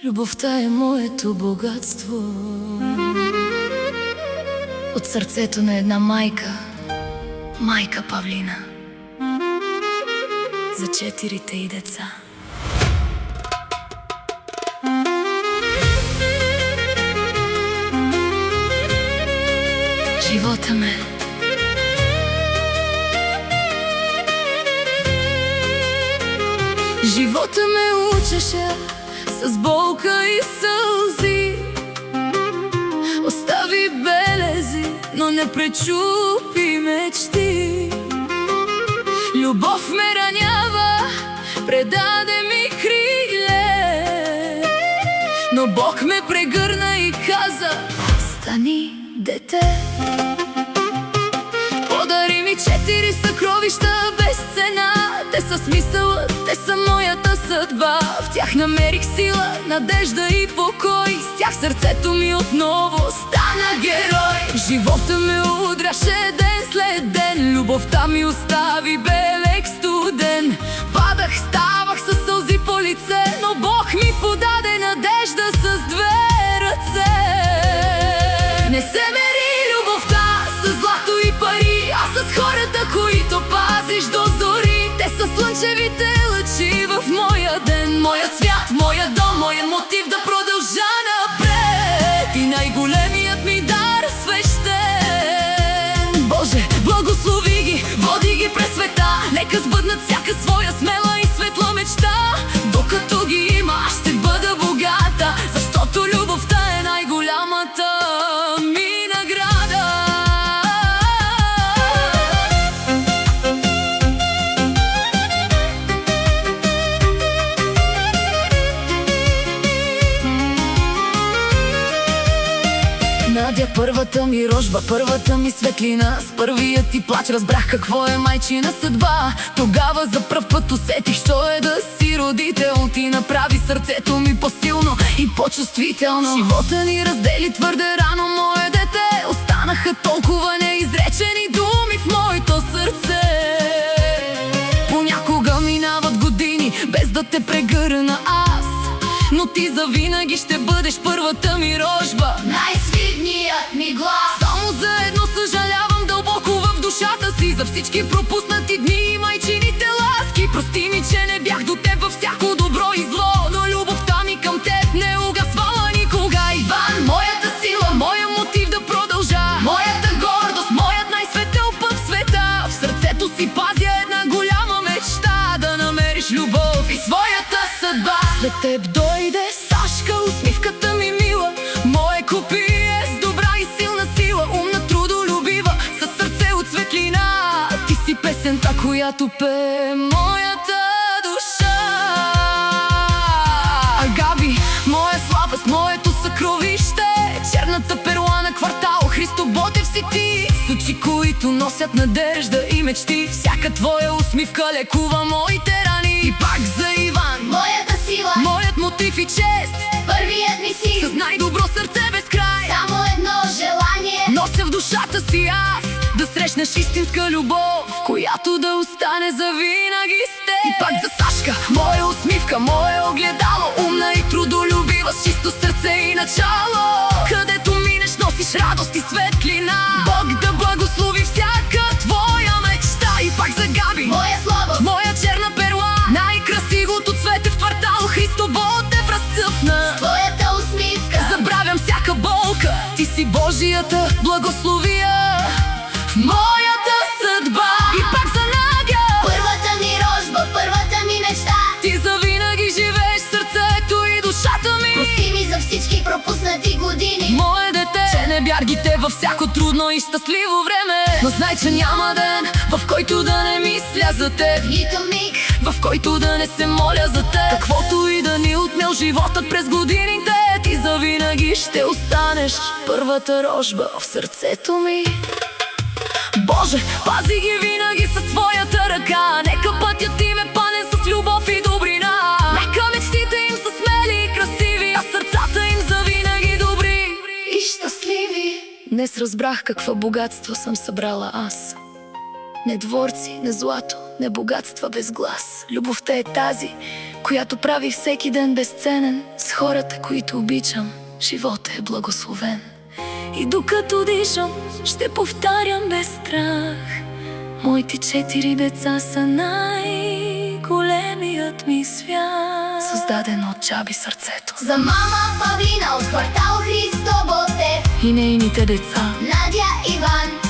Любовта е моето богатство. От сърцето на една майка, майка Павлина, за 4-те й деца. Живота ме учеше с болка и сълзи. Остави белези, но не пречупи мечти. Любов ме ранява, предаде ми криле, но Бог ме прегърна и каза: стани, дете. Подари ми 4 съкровища без цена. Те са смисълът, те са моята съдба. В тях намерих сила, надежда и покой. С тях сърцето ми отново стана герой. Живота ме удряше ден след ден. Любовта ми остави белег студен. Падах, ставах със сълзи по лице, но Бог ми подаде надежда с 2 ръце. Не се мери любовта с злато и пари, а с хората, които пазиш до зори. Те са слънчевите лъчи в моя ден, моят свят, моя дом, моят мотив да продължа напред. И най-големият ми дар свещен. Боже, благослови ги, води ги през света. Нека сбъднат всяка своя смела и светла мечта. Докато ги има, аз ще бъда богата, защото любовта е най-голямата ми награда. Надя първата ми рожба, първата ми светлина. С първият ти плач разбрах какво е майчина съдба. Тогава за пръв път усетих, що е да си родител. Ти направи сърцето ми по-силно и по-чувствително. Живота ни раздели твърде рано, мое дете. Останаха толкова неизречени думи в моето сърце. Понякога минават години без да те прегърна аз, но ти завинаги ще бъдеш първата ми рожба, най-свидният ми глас. Само за едно съжалявам дълбоко в душата си, за всички пропуснати дни и майчините ласки. Прости ми, че не бях до теб във всяко добро и зло, но любовта ми към теб не угасвала никога. Иван, моята сила, моя мотив да продължа, моята гордост, моят най-светъл път в света. В сърцето си пазя една голяма мечта, да намериш любов и своята съдба. След теб дойде Сашка, усмивката ми мила, мое копие с добра и силна сила. Умна, трудолюбива, със сърце от светлина. Ти си песента, която пее моята душа. А Габи, моя слабост, моето съкровище, черната перла на квартал Христо Ботев си ти. С очи, които носят надежда и мечти. Всяка твоя усмивка лекува моите рани. И пак за Иван, моята сила, моят мотив и чест, първият ми си, с най-добро сърце без край. само едно желание нося в душата си аз, да срещнеш истинска любов, която да остане завинаги с теб. И пак за Сашка, моя усмивка, мое огледало, умна и трудолюбива, с чисто сърце и начало. Където минеш, носиш радост и светлина. Бог да благослови всяка твоя мечта. И пак за Габи, моя слава, моя черна перла, най-красивото цвете в квартал Христо Ботев разцъфна. твоята усмивка, Забравям всяка болка, ти си Божията благословия в моята съдба. И пак за Надя, първата ми рожба, първата ми мечта. ти завинаги живееш в сърцето и душата ми. Прости ми за всички пропуснати години, Мое дете, че не бягите във всяко трудно и щастливо време. Но знай, че няма ден, в който да не мисля за теб, нито миг, в който да не се моля за теб. Каквото и да ни отнел животът през годините, ти завинаги ще останеш първата рожба в сърцето ми. Боже, пази ги винаги със своята ръка. Нека пътят им е пълен с любов и добрина. Нека мечтите им са смели и красиви, а сърцата им завинаги добри и щастливи. Днес разбрах каква богатство съм събрала аз. Не дворци, не злато, не богатства без глас. Любовта е тази, която прави всеки ден безценен. С хората, които обичам, животът е благословен. И докато дишам, ще повтарям без страх: моите 4 деца са най-големият ми свят, създаден от Джаби сърцето. За мама Павлина от квартал Христо Ботев И нейните деца Надя, Иван,